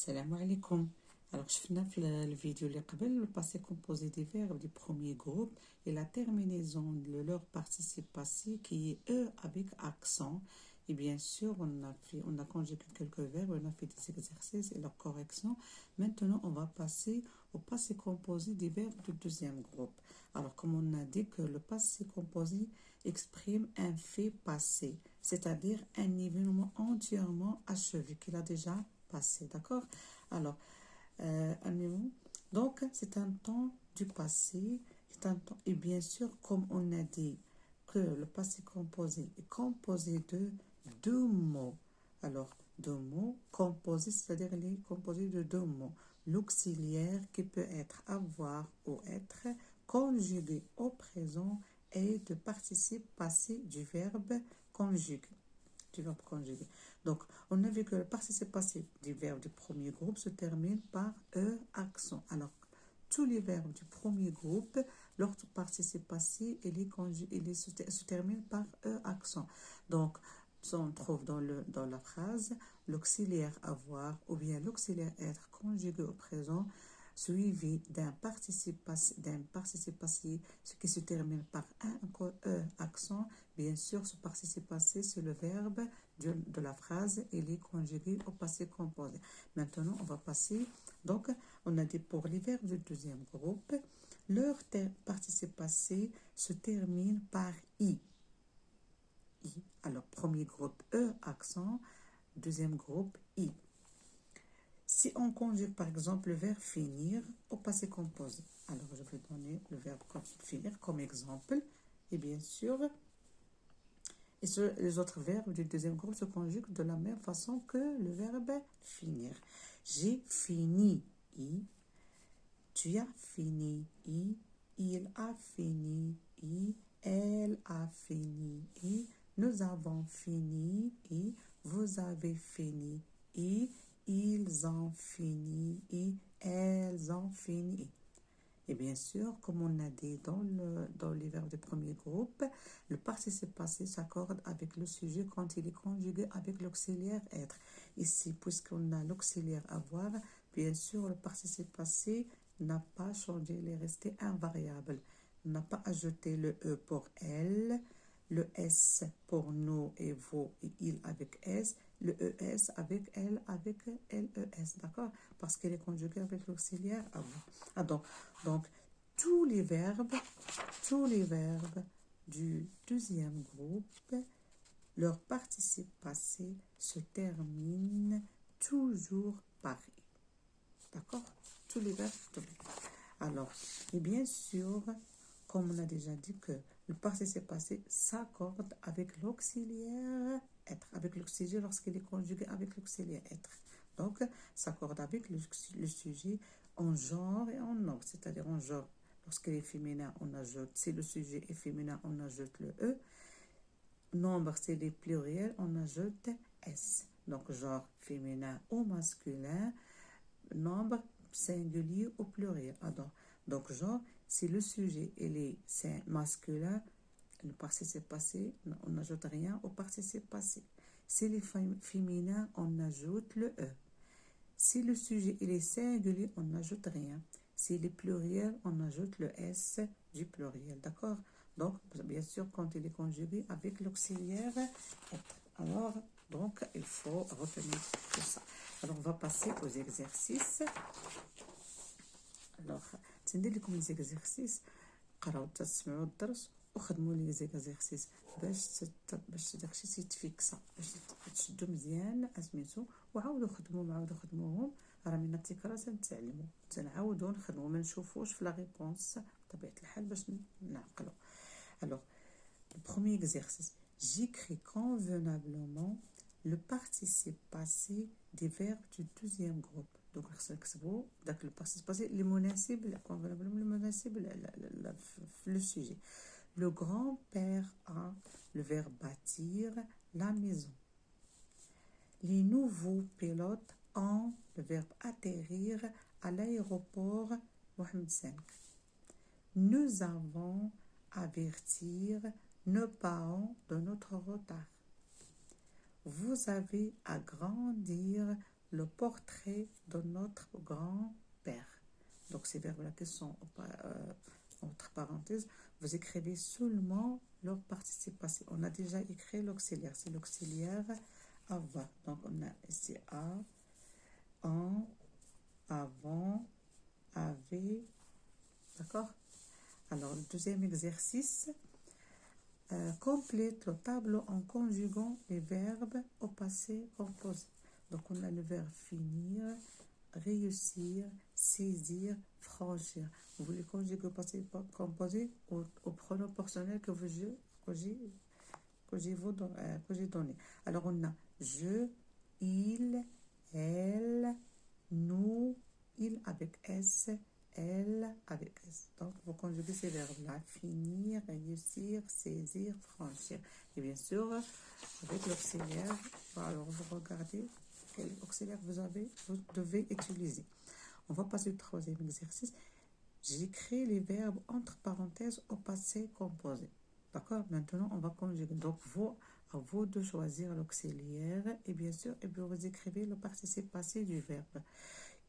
Salam alaikum. Alors, je finis le vidéo le passé composé des verbes du premier groupe et la terminaison de leur participe passé qui est eux avec accent. Et bien sûr, on a conjugué quelques verbes, on a fait des exercices et leur correction. Maintenant, on va passer au passé composé des verbes du deuxième groupe. Alors, comme on a dit que le passé composé exprime un fait passé, c'est-à-dire un événement entièrement achevé qu'il a déjà passé, d'accord? Alors, donc, c'est un temps du passé, c'est un temps, et bien sûr, comme on a dit que le passé composé est composé de deux mots. Alors, deux mots composés, c'est-à-dire il est composé de deux mots. L'auxiliaire qui peut être avoir ou être conjugué au présent et de participe passé du verbe conjugué. Donc, on a vu que le participe passé du verbe du premier groupe se termine par E accent. Alors, tous les verbes du premier groupe, leur participe passé, se termine par E accent. Donc, on trouve dans la phrase l'auxiliaire avoir ou bien l'auxiliaire être conjugué au présent suivi d'un participe passé, ce qui se termine par un E accent. Bien sûr, ce participe passé, c'est le verbe de la phrase, il est conjugué au passé composé. Maintenant, on va passer, donc, on a dit pour les verbes du deuxième groupe, leur participe passé se termine par I. Alors, premier groupe E accent, deuxième groupe I. Si on conjugue par exemple le verbe finir au passé composé, alors je vais donner le verbe finir comme exemple, et bien sûr, les autres verbes du deuxième groupe se conjuguent de la même façon que le verbe finir. J'ai fini, I. Tu as fini, I. Il a fini, I. Elle a fini, I. Nous avons fini, I. Vous avez fini, I. Ils ont fini, I. Elles ont fini. Et bien sûr, comme on a dit dans les verbes du premier groupe, le participe passé s'accorde avec le sujet quand il est conjugué avec l'auxiliaire être. Ici, puisqu'on a l'auxiliaire avoir, bien sûr, le participe passé n'a pas changé, il est resté invariable. On n'a pas ajouté le E pour elle, le S pour nous et vous et il avec S, le ES avec elle, avec LES, d'accord? Parce qu'elle est conjuguée avec l'auxiliaire avoir. Donc, tous les verbes du deuxième groupe, leur participe passé se termine toujours par I. D'accord? Tous les verbes. Alors, et bien sûr, comme on a déjà dit que le participe passé s'accorde avec l'auxiliaire être, avec l'auxiliaire lorsqu'il est conjugué avec l'auxiliaire être. Donc, s'accorde avec le sujet en genre et en nombre, c'est-à-dire en genre. Lorsqu'il est féminin, on ajoute, si le sujet est féminin, on ajoute le E. Nombre, c'est les pluriels, on ajoute S. Donc, genre féminin ou masculin, nombre singulier ou pluriel. Donc, genre, si le sujet est masculin, le participe passé, on n'ajoute rien au participe passé. Si les féminins, on ajoute le E. Si le sujet est singulier, on n'ajoute rien. Si les pluriels, on ajoute le S du pluriel. D'accord? Donc, bien sûr, quand il est conjugué avec l'auxiliaire être. Alors, donc, il faut retenir tout ça. Alors, on va passer aux exercices. Alors, تندير لكم les exercices. قراو تسمعوا الدرس وخدموا لي زيكزيرسيس باش داكشي يتفيكسا، باش تشدوا مزيان سميتو وعاودوا خدموهم. راه من التكرار تنتعلموا، تنعاودوا نخدموا، ما نشوفوش في لا ريبونس بطبيعه الحال باش نعقلوا. Alors, le premier exercice, j'écris convenablement le participe passé des verbes du deuxième groupe. Donc, نكتبوا داك le participe passé اللي مناسب convenablement المناسب le sujet. Le grand-père a le verbe bâtir la maison. Les nouveaux pilotes ont le verbe atterrir à l'aéroport Mohamed V. Nous avons avertir nos parents de notre retard. Vous avez à grandir le portrait de notre grand-père. Donc, ces verbes-là qui sont entre parenthèses, vous écrivez seulement leur participe passé. On a déjà écrit l'auxiliaire. C'est l'auxiliaire avoir. Donc, on a ici a, en, avant, avait. D'accord? Alors, le deuxième exercice, complète le tableau en conjuguant les verbes au passé composé. Donc, on a le verbe finir, réussir, saisir, franchir. Vous voulez conjuguer au passé composé au pronom personnel que j'ai donné. Alors, on a je, il, elle, nous, il avec S, elle avec S. Donc, vous conjuguez ces verbes-là. Finir, réussir, saisir, franchir. Et bien sûr, avec l'auxiliaire, alors vous regardez quel auxiliaire vous devez utiliser. On va passer au troisième exercice. J'écris les verbes entre parenthèses au passé composé. D'accord? Maintenant, on va conjuguer. Donc, à vous de choisir l'auxiliaire et bien sûr, et puis vous écrivez le participe passé du verbe.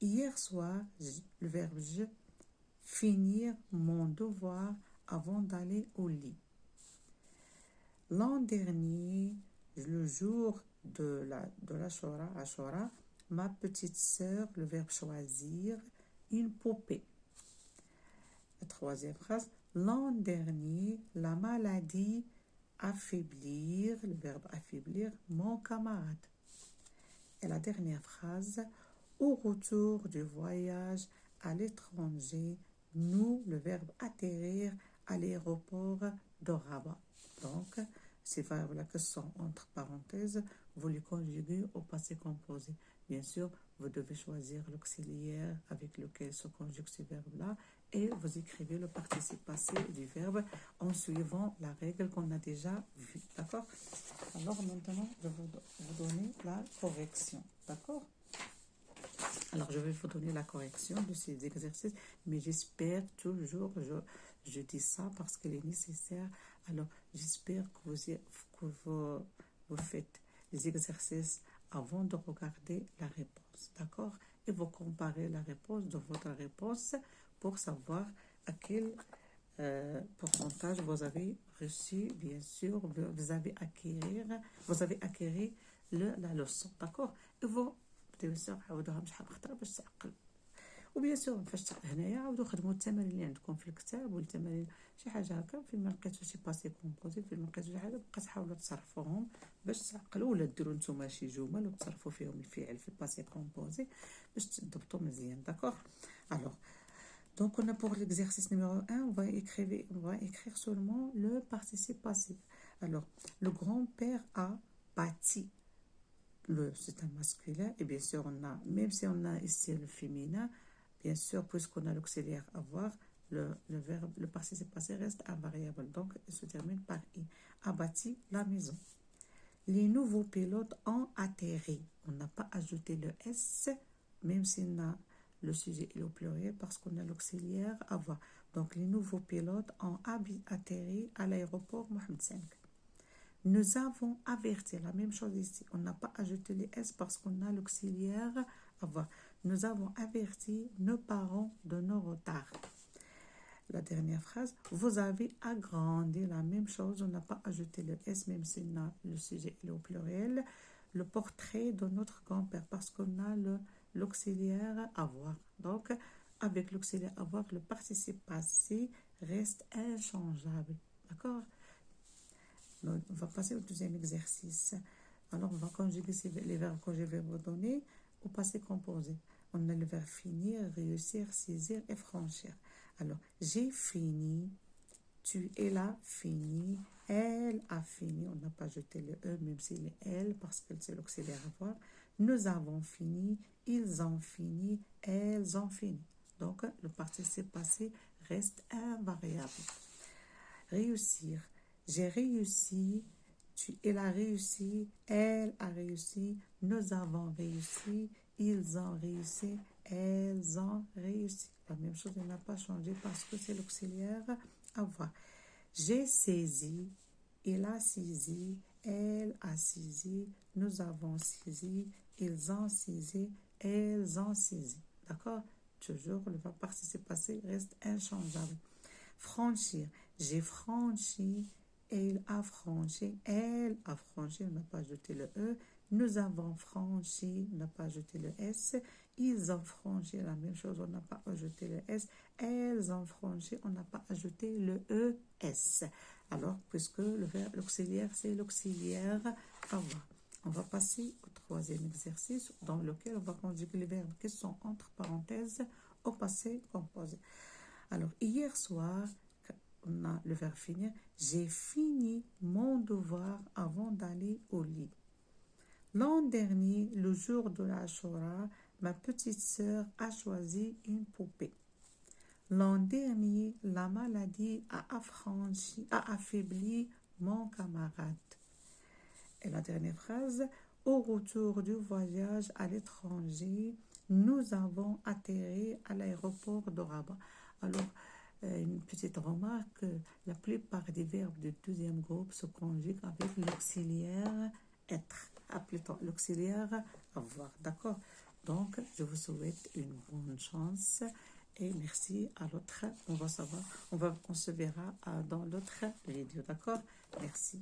Hier soir, le verbe je, finir mon devoir avant d'aller au lit. L'an dernier, le jour de la Ashura, ma petite sœur, le verbe choisir, une poupée. La troisième phrase, l'an dernier, la maladie affaiblir, le verbe affaiblir, mon camarade. Et la dernière phrase, au retour du voyage à l'étranger, nous, le verbe atterrir à l'aéroport de Rabat. Donc, ces verbes-là qui sont entre parenthèses, vous les conjuguez au passé composé. Bien sûr, vous devez choisir l'auxiliaire avec lequel se conjuguent ces verbes-là et vous écrivez le participe passé du verbe en suivant la règle qu'on a déjà vue. D'accord? Alors maintenant, je vais vous donner la correction. D'accord? Alors, je vais vous donner la correction de ces exercices, mais j'espère toujours, je dis ça parce qu'il est nécessaire. Alors, j'espère que vous faites les exercices avant de regarder la réponse, d'accord? Et vous comparez la réponse de votre réponse pour savoir à quel pourcentage vous avez reçu, bien sûr, vous avez acquis la leçon, d'accord? Et vous تنساو عاودوها شحال خطره باش تعقلوا وبيان سور فاش هنايا عاودوا خدموا التمارين اللي عندكم في الكتاب والتمارين شي حاجه هكا فين ما لقيتو شي باسي كومبوزي فين ما لقيتو شي حاجه بقى تحاولوا تصرفوهم باش تعقلوا ولا ديروا نتوما شي جمل وتصرفوا فيهم الفعل في الباسي كومبوزي باش تضبطوا مزيان داكوغ alors donc on a pour l'exercice numéro 1 on va écrire seulement le participe passif alors le grand-père a bâti. C'est un masculin et bien sûr même si on a ici le féminin, bien sûr puisqu'on a l'auxiliaire avoir, verbe, le participe passé reste invariable, donc il se termine par i. A bâti la maison. Les nouveaux pilotes ont atterri. On n'a pas ajouté le s, même si on a le sujet est au pluriel parce qu'on a l'auxiliaire avoir. Donc les nouveaux pilotes ont atterri à l'aéroport Mohamed V. Nous avons averti, la même chose ici. On n'a pas ajouté les S parce qu'on a l'auxiliaire avoir. Nous avons averti nos parents de nos retards. La dernière phrase, vous avez agrandi, la même chose. On n'a pas ajouté le S, même si on a le sujet est au pluriel. Le portrait de notre grand-père parce qu'on a l'auxiliaire avoir. Donc, avec l'auxiliaire avoir, le participe passé reste inchangeable. D'accord? Donc, on va passer au deuxième exercice. Alors, on va conjuguer les verbes que je vais vous donner au passé composé. On a le verbe finir, réussir, saisir et franchir. Alors, j'ai fini, tu es là, fini, elle a fini. On n'a pas jeté le E, même s'il est elle, parce que c'est l'auxiliaire avoir. Nous avons fini, ils ont fini, elles ont fini. Donc, le participe passé reste invariable. Réussir. J'ai réussi, elle a réussi, elle a réussi, nous avons réussi, ils ont réussi, elles ont réussi. La même chose, elle n'a pas changé parce que c'est l'auxiliaire avoir. J'ai saisi, il a saisi, elle a saisi, nous avons saisi, ils ont saisi, elles ont saisi. D'accord? Toujours, le verbe participe passé reste inchangeable. Franchir. J'ai franchi, il a franchi, elle a franchi, on n'a pas ajouté le E. Nous avons franchi, on n'a pas ajouté le S. Ils ont franchi, la même chose, on n'a pas ajouté le S. Elles ont franchi, on n'a pas ajouté le ES. Alors, puisque le verbe l'auxiliaire, c'est l'auxiliaire avoir. On va passer au troisième exercice dans lequel on va conjuguer les verbes qui sont entre parenthèses au passé composé. Alors, hier soir, on a le verbe finir. J'ai fini mon devoir avant d'aller au lit. L'an dernier, le jour de la Ashura, ma petite sœur a choisi une poupée. L'an dernier, la maladie a affaibli mon camarade. Et la dernière phrase, au retour du voyage à l'étranger, nous avons atterri à l'aéroport de Rabat. Alors, une petite remarque, la plupart des verbes du deuxième groupe se conjuguent avec l'auxiliaire être, plutôt l'auxiliaire avoir, d'accord? Donc, je vous souhaite une bonne chance et merci à l'autre. On se verra dans l'autre vidéo, d'accord? Merci.